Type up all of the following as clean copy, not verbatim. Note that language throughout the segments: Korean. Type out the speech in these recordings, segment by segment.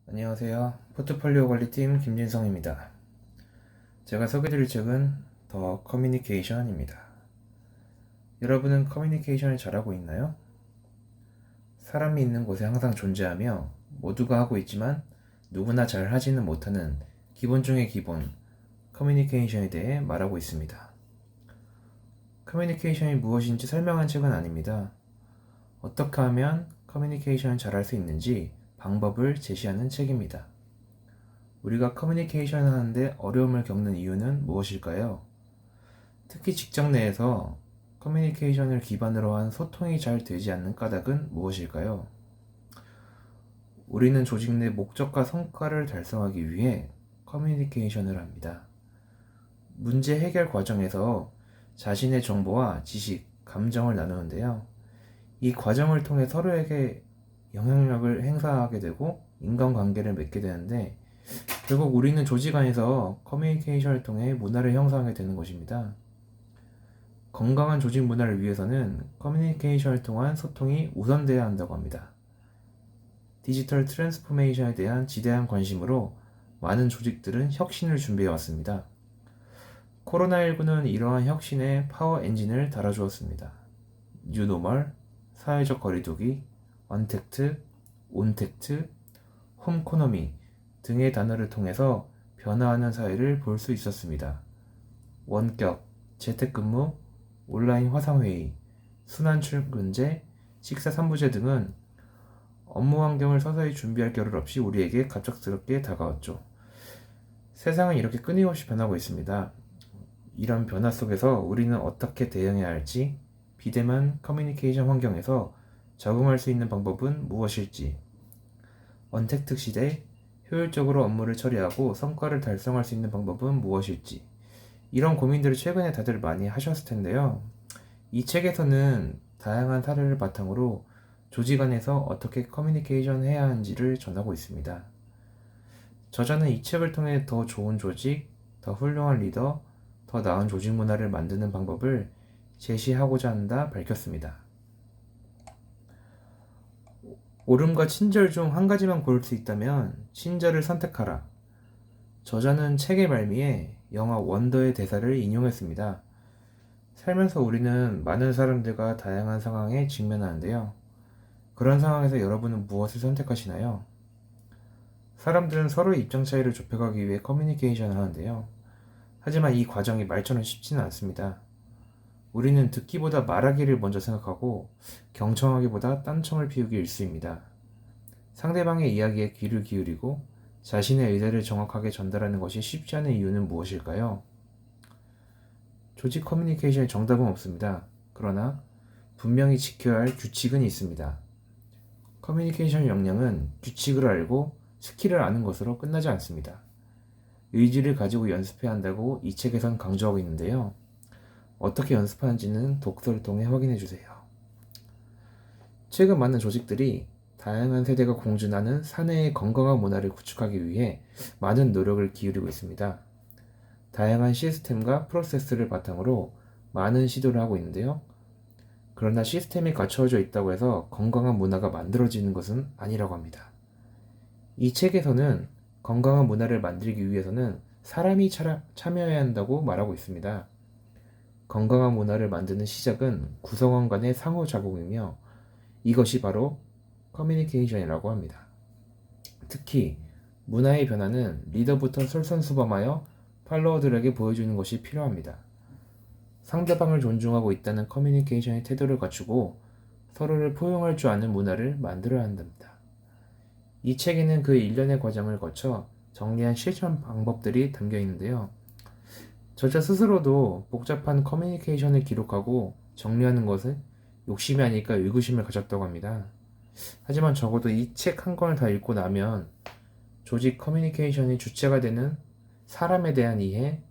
안녕하세요. 포트폴리오 관리팀 김진성입니다. 제가 소개드릴 책은 더 커뮤니케이션입니다. 여러분은 커뮤니케이션을 잘하고 있나요? 사람이 있는 곳에 항상 존재하며 모두가 하고 있지만 누구나 잘 하지는 못하는 기본 중의 기본, 커뮤니케이션에 대해 말하고 있습니다. 커뮤니케이션이 무엇인지 설명한 책은 아닙니다. 어떻게 하면 커뮤니케이션을 잘할 수 있는지 방법을 제시하는 책입니다. 우리가 커뮤니케이션을 하는데 어려움을 겪는 이유는 무엇일까요? 특히 직장 내에서 커뮤니케이션을 기반으로 한 소통이 잘 되지 않는 까닭은 무엇일까요? 우리는 조직 내 목적과 성과를 달성하기 위해 커뮤니케이션을 합니다. 문제 해결 과정에서 자신의 정보와 지식, 감정을 나누는데요. 이 과정을 통해 서로에게 영향력을 행사하게 되고 인간관계를 맺게 되는데 결국 우리는 조직 안에서 커뮤니케이션을 통해 문화를 형성하게 되는 것입니다. 건강한 조직 문화를 위해서는 커뮤니케이션을 통한 소통이 우선돼야 한다고 합니다. 디지털 트랜스포메이션에 대한 지대한 관심으로 많은 조직들은 혁신을 준비해 왔습니다. 코로나19는 이러한 혁신의 파워 엔진을 달아주었습니다. 뉴노멀, 사회적 거리두기, 언택트, 온택트, 홈코노미 등의 단어를 통해서 변화하는 사회를 볼 수 있었습니다. 원격, 재택근무, 온라인 화상회의, 순환출근제, 식사 3부제 등은 업무 환경을 서서히 준비할 겨를 없이 우리에게 갑작스럽게 다가왔죠. 세상은 이렇게 끊임없이 변하고 있습니다. 이런 변화 속에서 우리는 어떻게 대응해야 할지, 비대면 커뮤니케이션 환경에서 적응할 수 있는 방법은 무엇일지, 언택트 시대, 효율적으로 업무를 처리하고 성과를 달성할 수 있는 방법은 무엇일지, 이런 고민들을 최근에 다들 많이 하셨을 텐데요. 이 책에서는 다양한 사례를 바탕으로 조직 안에서 어떻게 커뮤니케이션 해야 하는지를 전하고 있습니다. 저자는 이 책을 통해 더 좋은 조직, 더 훌륭한 리더, 더 나은 조직 문화를 만드는 방법을 제시하고자 한다 밝혔습니다. 옳음과 친절 중 한 가지만 고를 수 있다면 친절을 선택하라. 저자는 책의 말미에 영화 원더의 대사를 인용했습니다. 살면서 우리는 많은 사람들과 다양한 상황에 직면하는데요. 그런 상황에서 여러분은 무엇을 선택하시나요? 사람들은 서로의 입장 차이를 좁혀가기 위해 커뮤니케이션을 하는데요. 하지만 이 과정이 말처럼 쉽지는 않습니다. 우리는 듣기보다 말하기를 먼저 생각하고 경청하기보다 딴청을 피우기 일쑤입니다. 상대방의 이야기에 귀를 기울이고 자신의 의사를 정확하게 전달하는 것이 쉽지 않은 이유는 무엇일까요? 조직 커뮤니케이션에 정답은 없습니다. 그러나 분명히 지켜야 할 규칙은 있습니다. 커뮤니케이션 역량은 규칙을 알고 스킬을 아는 것으로 끝나지 않습니다. 의지를 가지고 연습해야 한다고 이 책에선 강조하고 있는데요. 어떻게 연습하는지는 독서를 통해 확인해 주세요. 최근 많은 조직들이 다양한 세대가 공존하는 사내의 건강한 문화를 구축하기 위해 많은 노력을 기울이고 있습니다. 다양한 시스템과 프로세스를 바탕으로 많은 시도를 하고 있는데요. 그러나 시스템이 갖춰져 있다고 해서 건강한 문화가 만들어지는 것은 아니라고 합니다. 이 책에서는 건강한 문화를 만들기 위해서는 사람이 참여해야 한다고 말하고 있습니다. 건강한 문화를 만드는 시작은 구성원 간의 상호작용이며 이것이 바로 커뮤니케이션이라고 합니다. 특히 문화의 변화는 리더부터 솔선수범하여 팔로워들에게 보여주는 것이 필요합니다. 상대방을 존중하고 있다는 커뮤니케이션의 태도를 갖추고 서로를 포용할 줄 아는 문화를 만들어야 한답니다. 이 책에는 그 일련의 과정을 거쳐 정리한 실천 방법들이 담겨 있는데요. 저자 스스로도 복잡한 커뮤니케이션을 기록하고 정리하는 것은 욕심이 아닐까 의구심을 가졌다고 합니다. 하지만 적어도 이 책 한 권을 다 읽고 나면 조직 커뮤니케이션이 주체가 되는 사람에 대한 이해,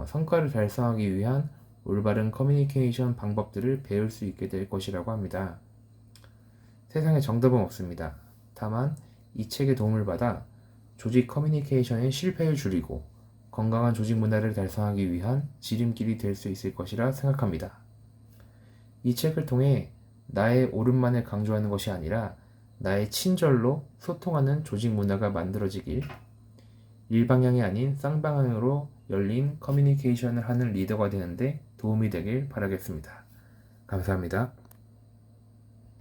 성과를 달성하기 위한 올바른 커뮤니케이션 방법들을 배울 수 있게 될 것이라고 합니다. 세상에 정답은 없습니다. 다만 이 책의 도움을 받아 조직 커뮤니케이션의 실패를 줄이고 건강한 조직 문화를 달성하기 위한 지름길이 될 수 있을 것이라 생각합니다. 이 책을 통해 나의 옳음만을 강조하는 것이 아니라 나의 친절로 소통하는 조직 문화가 만들어지길, 일방향이 아닌 쌍방향으로 열린 커뮤니케이션을 하는 리더가 되는데 도움이 되길 바라겠습니다. 감사합니다.